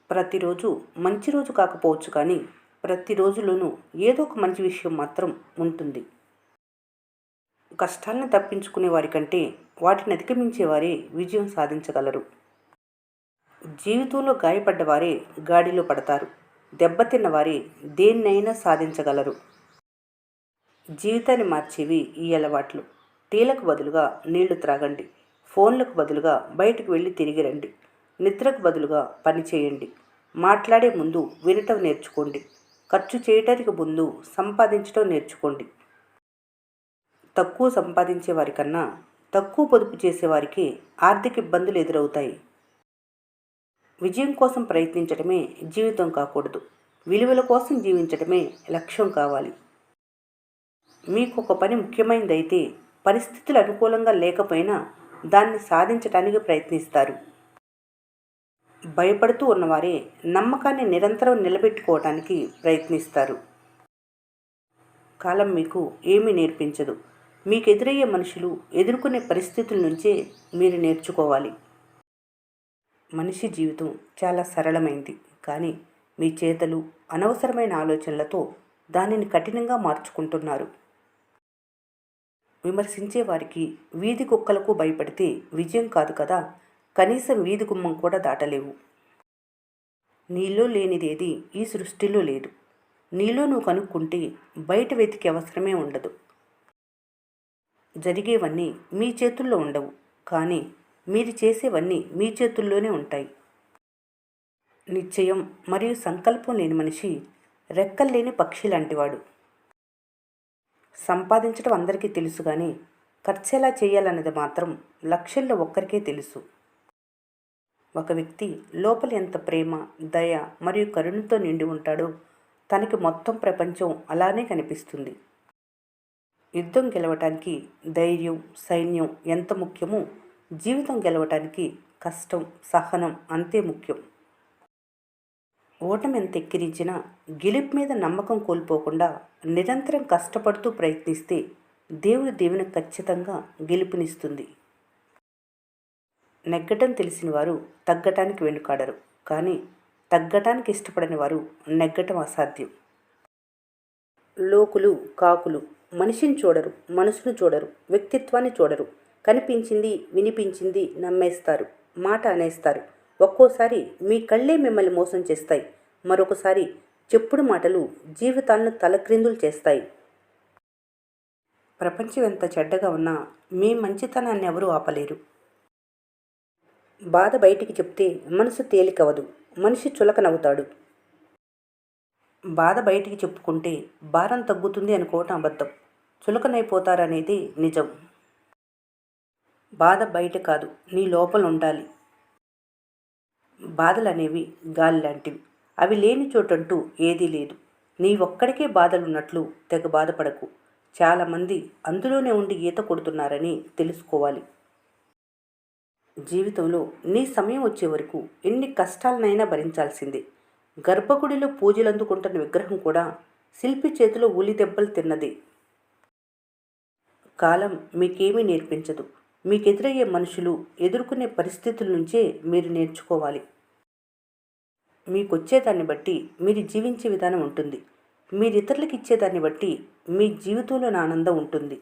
ప్రతిరోజు మంచి రోజు కాకపోవచ్చు కానీ ప్రతిరోజులోనూ ఏదో ఒక మంచి విషయం మాత్రం ఉంటుంది. కష్టాలను తప్పించుకునే వారికంటే వాటిని అధిగమించే వారే విజయం సాధించగలరు. జీవితంలో గాయపడ్డవారే గాడిలో పడతారు. దెబ్బతిన్న వారే దేన్నైనా సాధించగలరు. జీవితాన్ని మార్చేవి ఈ అలవాట్లు. టీలకు బదులుగా నీళ్లు త్రాగండి. ఫోన్లకు బదులుగా బయటకు వెళ్ళి తిరిగి రండి. నిద్రకు బదులుగా పని చేయండి. మాట్లాడే ముందు వినటం నేర్చుకోండి. ఖర్చు చేయటానికి ముందు సంపాదించడం నేర్చుకోండి. తక్కువ సంపాదించే వారికన్నా తక్కువ పొదుపు చేసేవారికి ఆర్థిక ఇబ్బందులు ఎదురవుతాయి. విజయం కోసం ప్రయత్నించడమే జీవితం కాకూడదు. విలువల కోసం జీవించడమే లక్ష్యం కావాలి. మీకు ఒక పని ముఖ్యమైనదైతే పరిస్థితులు అనుకూలంగా లేకపోయినా దాన్ని సాధించడానికి ప్రయత్నిస్తారు. భయపడుతూ ఉన్నవారే నమ్మకాన్ని నిరంతరం నిలబెట్టుకోవటానికి ప్రయత్నిస్తారు. కాలం మీకు ఏమీ నేర్పించదు. మీకు ఎదురయ్యే మనుషులు, ఎదుర్కొనే పరిస్థితుల నుంచే మీరు నేర్చుకోవాలి. మనిషి జీవితం చాలా సరళమైంది, కానీ మీ చేతలు అనవసరమైన ఆలోచనలతో దానిని కఠినంగా మార్చుకుంటున్నారు. విమర్శించే వారికి, వీధి కుక్కలకు భయపడితే విజయం కాదు కదా, కనీసం వీధి గుమ్మం కూడా దాటలేవు. నీలో లేనిదేది ఈ సృష్టిలో లేదు. నీలో నువ్వు కనుక్కుంటే బయట వెతికే అవసరమే ఉండదు. జరిగేవన్నీ మీ చేతుల్లో ఉండవు, కానీ మీరు చేసేవన్నీ మీ చేతుల్లోనే ఉంటాయి. నిశ్చయం మరియు సంకల్పం లేని మనిషి రెక్కల్లేని పక్షి లాంటివాడు. సంపాదించడం అందరికీ తెలుసు, కానీ ఖర్చు ఎలా చేయాలన్నది మాత్రం లక్షల్లో ఒక్కరికే తెలుసు. ఒక వ్యక్తి లోపల ఎంత ప్రేమ, దయ మరియు కరుణతో నిండి ఉంటాడో తనకి మొత్తం ప్రపంచం అలానే కనిపిస్తుంది. యుద్ధం గెలవటానికి ధైర్యం, సైన్యం ఎంత ముఖ్యమో జీవితం గెలవటానికి కష్టం, సహనం అంతే ముఖ్యం. ఓటమి ఎంత ఎక్కిరించినా గెలుపు మీద నమ్మకం కోల్పోకుండా నిరంతరం కష్టపడుతూ ప్రయత్నిస్తే దేవుడి దీవెన ఖచ్చితంగా గెలుపునిస్తుంది. నెగ్గటం తెలిసిన వారు తగ్గటానికి వెనుకాడరు, కానీ తగ్గటానికి ఇష్టపడని వారు నెగ్గటం అసాధ్యం. లోకులు, కాకులు మనిషిని చూడరు, మనసును చూడరు, వ్యక్తిత్వాన్ని చూడరు. కనిపించింది, వినిపించింది నమ్మేస్తారు, మాట అనేస్తారు. ఒక్కోసారి మీ కళ్ళే మిమ్మల్ని మోసం చేస్తాయి. మరొకసారి చెప్పుడు మాటలు జీవితాలను తలక్రిందులు చేస్తాయి. ప్రపంచం ఎంత చెడ్డగా ఉన్నా మీ మంచితనాన్ని ఎవరూ ఆపలేరు. బాధ బయటికి చెప్తే మనసు తేలికవదు, మనిషి చులకనవుతాడు. బాధ బయటికి చెప్పుకుంటే భారం తగ్గుతుంది అనుకోవటం అబద్ధం. చులకనైపోతారనేది నిజం. బాధ బయట కాదు, నీ లోపల ఉండాలి. బాధలు అనేవి గాలి లాంటివి. అవి లేని చోటంటూ ఏదీ లేదు. నీ ఒక్కడికే బాధలున్నట్లు తెగ బాధపడకు. చాలామంది అందులోనే ఉండి ఈత కొడుతున్నారని తెలుసుకోవాలి. జీవితంలో నీ సమయం వచ్చే వరకు ఎన్ని కష్టాలనైనా భరించాల్సిందే. గర్భగుడిలో పూజలు అందుకుంటున్న విగ్రహం కూడా శిల్పి చేతిలో ఉలి దెబ్బలు తిన్నదే. కాలం మీకేమీ నేర్పించదు. మీకెదురయ్యే మనుషులు, ఎదుర్కొనే పరిస్థితుల నుంచే మీరు నేర్చుకోవాలి. మీకొచ్చేదాన్ని బట్టి మీరు జీవించే విధానం ఉంటుంది. మీరు ఇతరులకు ఇచ్చేదాన్ని బట్టి మీ జీవితంలోని ఆనందం ఉంటుంది.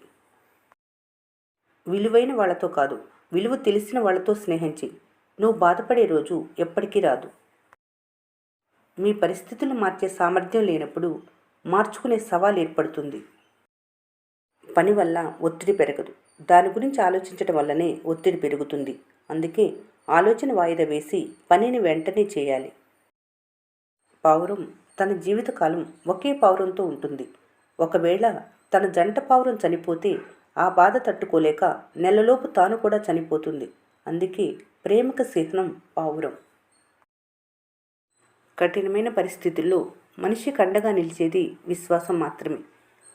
విలువైన వాళ్ళతో కాదు, విలువ తెలిసిన వాళ్ళతో స్నేహం చెయ్యి. నువ్వు బాధపడే రోజు ఎప్పటికీ రాదు. మీ పరిస్థితులను మార్చే సామర్థ్యం లేనప్పుడు మార్చుకునే సవాలు ఏర్పడుతుంది. పని వల్ల ఒత్తిడి పెరగదు, దాని గురించి ఆలోచించడం వల్లనే ఒత్తిడి పెరుగుతుంది. అందుకే ఆలోచన వాయిదా వేసి పనిని వెంటనే చేయాలి. పావురం తన జీవితకాలం ఒకే పావురంతో ఉంటుంది. ఒకవేళ తన జంట పావురం చనిపోతే ఆ బాధ తట్టుకోలేక నెలలోపు తాను కూడా చనిపోతుంది. అందుకే ప్రేమక చిహ్నం పావురం. కఠినమైన పరిస్థితుల్లో మనిషికి అండగా నిలిచేది విశ్వాసం మాత్రమే.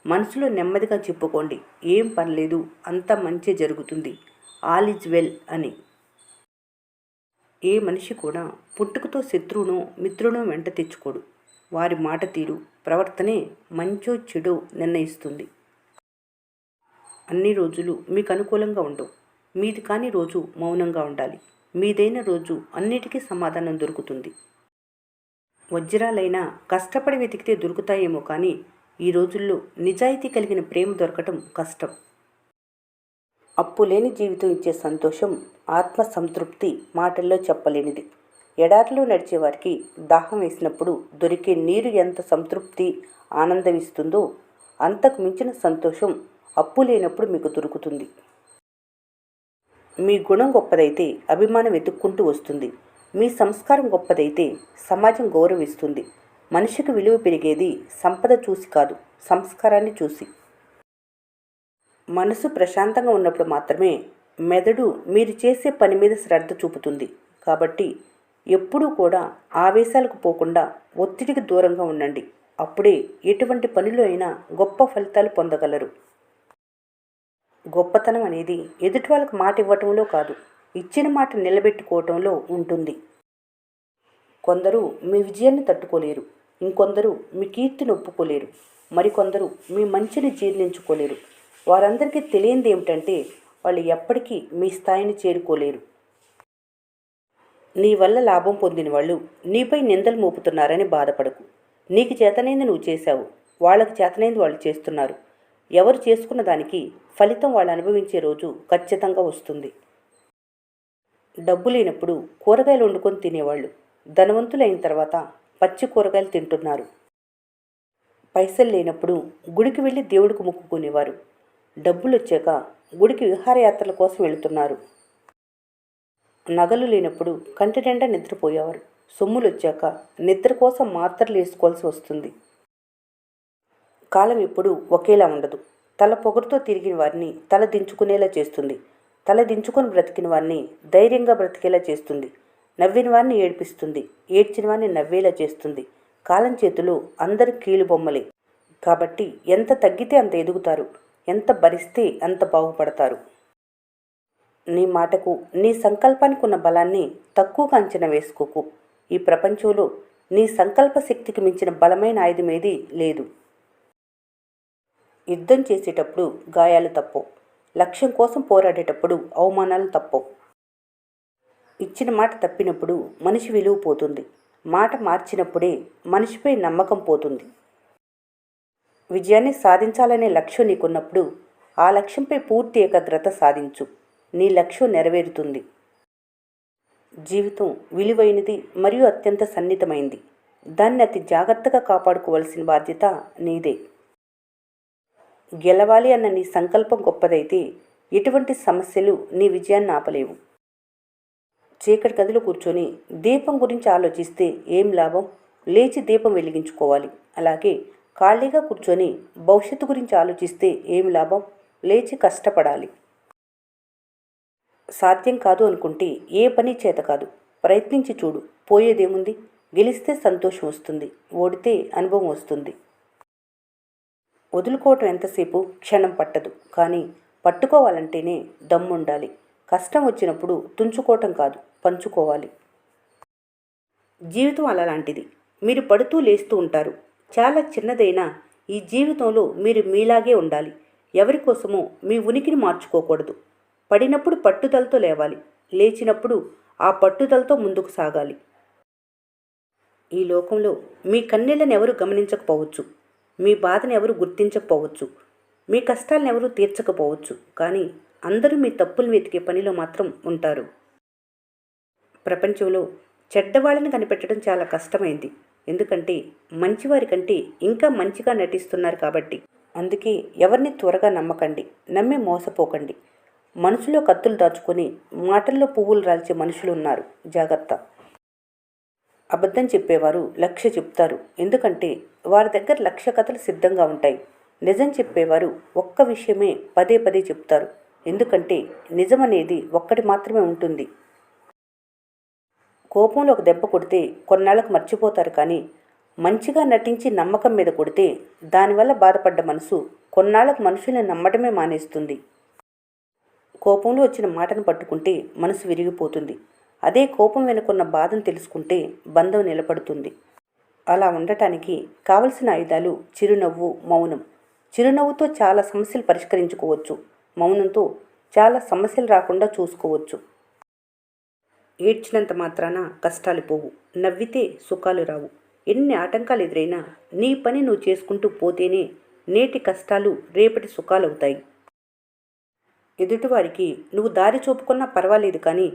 మనసులో నెమ్మదిగా చెప్పుకోండి, ఏం పర్లేదు, అంతా మంచి జరుగుతుంది, ఆల్ ఈజ్ వెల్ అని. ఏ మనిషి కూడా పుట్టుకతో శత్రువునో మిత్రునో వెంట తెచ్చుకోడు. వారి మాట తీరు, ప్రవర్తనే మంచో చెడో నిర్ణయిస్తుంది. అన్ని రోజులు మీకు అనుకూలంగా ఉండవు. మీది కాని రోజు మౌనంగా ఉండాలి. మీదైన రోజు అన్నిటికీ సమాధానం దొరుకుతుంది. వజ్రాలైనా కష్టపడి వెతికితే దొరుకుతాయేమో కానీ ఈ రోజుల్లో నిజాయితీ కలిగిన ప్రేమ దొరకటం కష్టం. అప్పులేని జీవితం ఇచ్చే సంతోషం, ఆత్మ సంతృప్తి మాటల్లో చెప్పలేనిది. ఎడారిలో నడిచేవారికి దాహం వేసినప్పుడు దొరికే నీరు ఎంత సంతృప్తి, ఆనందం ఇస్తుందో అంతకు మించిన సంతోషం అప్పు లేనప్పుడు మీకు దొరుకుతుంది. మీ గుణం గొప్పదైతే అభిమానం వెతుక్కుంటూ వస్తుంది. మీ సంస్కారం గొప్పదైతే సమాజం గౌరవిస్తుంది. మనిషికి విలువ పెరిగేది సంపద చూసి కాదు, సంస్కారాన్ని చూసి. మనసు ప్రశాంతంగా ఉన్నప్పుడు మాత్రమే మెదడు మీరు చేసే పని మీద శ్రద్ధ చూపుతుంది. కాబట్టి ఎప్పుడూ కూడా ఆవేశాలకు పోకుండా ఒత్తిడికి దూరంగా ఉండండి. అప్పుడే ఎటువంటి పనిలో అయినా గొప్ప ఫలితాలు పొందగలరు. గొప్పతనం అనేది ఎదుటి వాళ్ళకి మాట ఇవ్వటంలో కాదు, ఇచ్చిన మాట నిలబెట్టుకోవటంలో ఉంటుంది. కొందరు మీ విజయాన్ని తట్టుకోలేరు, ఇంకొందరు మీ కీర్తిని ఒప్పుకోలేరు, మరికొందరు మీ మంచిని జీర్ణించుకోలేరు. వారందరికీ తెలియంది ఏమిటంటే వాళ్ళు ఎప్పటికీ మీ స్థాయిని చేరుకోలేరు. నీ వల్ల లాభం పొందిన వాళ్ళు నీపై నిందలు మోపుతున్నారని బాధపడకు. నీకు చేతనైంది నువ్వు చేశావు, వాళ్ళకు చేతనైంది వాళ్ళు చేస్తున్నారు. ఎవరు చేసుకున్న దానికి ఫలితం వాళ్ళు అనుభవించే రోజు ఖచ్చితంగా వస్తుంది. డబ్బు లేనప్పుడు కూరగాయలు వండుకొని తినేవాళ్ళు ధనవంతులైన తర్వాత పచ్చి కూరగాయలు తింటున్నారు. పైసలు లేనప్పుడు గుడికి వెళ్ళి దేవుడికి మొక్కుకునేవారు డబ్బులు వచ్చాక గుడికి విహారయాత్రల కోసం వెళుతున్నారు. నగలు లేనప్పుడు కంటి నిండా నిద్రపోయేవారు సొమ్ములు వచ్చాక నిద్ర కోసం మాత్రలు వేసుకోవాల్సి వస్తుంది. కాలం ఎప్పుడూ ఒకేలా ఉండదు. తల పొగరుతో తిరిగిన వారిని తల దించుకునేలా చేస్తుంది. తల దించుకొని బ్రతికిన వారిని ధైర్యంగా బ్రతికేలా చేస్తుంది. నవ్విన వారిని ఏడిపిస్తుంది. ఏడ్చిన వారిని నవ్వేలా చేస్తుంది. కాలం చేతులు అందరూ కీలు బొమ్మలే. కాబట్టి ఎంత తగ్గితే అంత ఎదుగుతారు, ఎంత భరిస్తే అంత బాగుపడతారు. నీ మాటకు, నీ సంకల్పానికి ఉన్న బలాన్ని తక్కువగా అంచనా వేసుకోకు. ఈ ప్రపంచంలో నీ సంకల్ప శక్తికి మించిన బలమైన ఆయుధం ఏదీ లేదు. యుద్ధం చేసేటప్పుడు గాయాలు తప్పవు. లక్ష్యం కోసం పోరాడేటప్పుడు అవమానాలు తప్పవు. ఇచ్చిన మాట తప్పినప్పుడు మనిషి విలువ పోతుంది. మాట మార్చినప్పుడే మనిషిపై నమ్మకం పోతుంది. విజయాన్ని సాధించాలనే లక్ష్యం నీకున్నప్పుడు ఆ లక్ష్యంపై పూర్తి ఏకాగ్రత సాధించు. నీ లక్ష్యం నెరవేరుతుంది. జీవితం విలువైనది మరియు అత్యంత సన్నిహితమైంది. దాన్ని అతి జాగ్రత్తగా కాపాడుకోవలసిన బాధ్యత నీదే. గెలవాలి అన్న నీ సంకల్పం గొప్పదైతే ఎటువంటి సమస్యలు నీ విజయాన్ని ఆపలేవు. చీకటి గదిలో కూర్చొని దీపం గురించి ఆలోచిస్తే ఏం లాభం? లేచి దీపం వెలిగించుకోవాలి. అలాగే ఖాళీగా కూర్చొని భవిష్యత్తు గురించి ఆలోచిస్తే ఏం లాభం? లేచి కష్టపడాలి. సాధ్యం కాదు అనుకుంటే ఏ పని చేత కాదు. ప్రయత్నించి చూడు, పోయేదేముంది? గెలిస్తే సంతోషం వస్తుంది, ఓడితే అనుభవం వస్తుంది. వదులుకోవటం ఎంతసేపు? క్షణం పట్టదు. కానీ పట్టుకోవాలంటేనే దమ్ముండాలి. కష్టం వచ్చినప్పుడు తుంచుకోవటం కాదు, పంచుకోవాలి. జీవితం అలాంటిది. మీరు పడుతూ లేస్తూ ఉంటారు. చాలా చిన్నదైనా ఈ జీవితంలో మీరు మీలాగే ఉండాలి. ఎవరి కోసమో మీ ఉనికిని మార్చుకోకూడదు. పడినప్పుడు పట్టుదలతో లేవాలి. లేచినప్పుడు ఆ పట్టుదలతో ముందుకు సాగాలి. ఈ లోకంలో మీ కన్నీళ్లను ఎవరు గమనించకపోవచ్చు, మీ బాధను ఎవరు గుర్తించకపోవచ్చు, మీ కష్టాలను ఎవరు తీర్చకపోవచ్చు. కానీ అందరూ మీ తప్పులు వెతికే పనిలో మాత్రం ఉంటారు. ప్రపంచంలో చెడ్డవాళ్ళని కనిపెట్టడం చాలా కష్టమైంది. ఎందుకంటే మంచివారి కంటే ఇంకా మంచిగా నటిస్తున్నారు కాబట్టి. అందుకే ఎవరిని త్వరగా నమ్మకండి, నమ్మి మోసపోకండి. మనసులో కత్తులు దాచుకొని మాటల్లో పువ్వులు రాల్చే మనుషులు ఉన్నారు, జాగ్రత్త. అబద్ధం చెప్పేవారు 1,00,000 చెప్తారు. ఎందుకంటే వారి దగ్గర 1,00,000 కథలు సిద్ధంగా ఉంటాయి. నిజం చెప్పేవారు ఒక్క విషయమే పదే పదే చెప్తారు. ఎందుకంటే నిజం అనేది ఒక్కటి మాత్రమే ఉంటుంది. కోపంలో ఒక దెబ్బ కొడితే కొన్నాళ్లకు మర్చిపోతారు. కానీ మంచిగా నటించి నమ్మకం మీద కొడితే దానివల్ల బాధపడ్డ మనసు కొన్నాళ్లకు మనుషుల్ని నమ్మటమే మానేస్తుంది. కోపంలో వచ్చిన మాటను పట్టుకుంటే మనసు విరిగిపోతుంది. అదే కోపం వెనుకున్న బాధను తెలుసుకుంటే బంధం నిలబడుతుంది. అలా ఉండటానికి కావలసిన ఆయుధాలు చిరునవ్వు, మౌనం. చిరునవ్వుతో చాలా సమస్యలు పరిష్కరించుకోవచ్చు. మౌనంతో చాలా సమస్యలు రాకుండా చూసుకోవచ్చు. ఏడ్చినంత మాత్రాన కష్టాలు పోవు. నవ్వితే సుఖాలు రావు. ఎన్ని ఆటంకాలు ఎదురైనా నీ పని నువ్వు చేసుకుంటూ పోతేనే నేటి కష్టాలు రేపటి సుఖాలవుతాయి. ఎదుటివారికి నువ్వు దారి చూపుకున్నా పర్వాలేదు, కానీ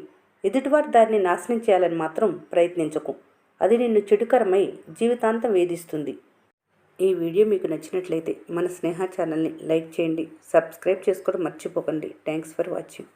ఎదుటివారి దారిని నాశనం చేయాలని మాత్రం ప్రయత్నించకు. అది నిన్ను చెడుకరమై జీవితాంతం వేధిస్తుంది. ఈ వీడియో మీకు నచ్చినట్లయితే మన స్నేహ ఛానల్ని లైక్ చేయండి, సబ్స్క్రైబ్ చేసుకోవడం మర్చిపోకండి. Thanks for watching.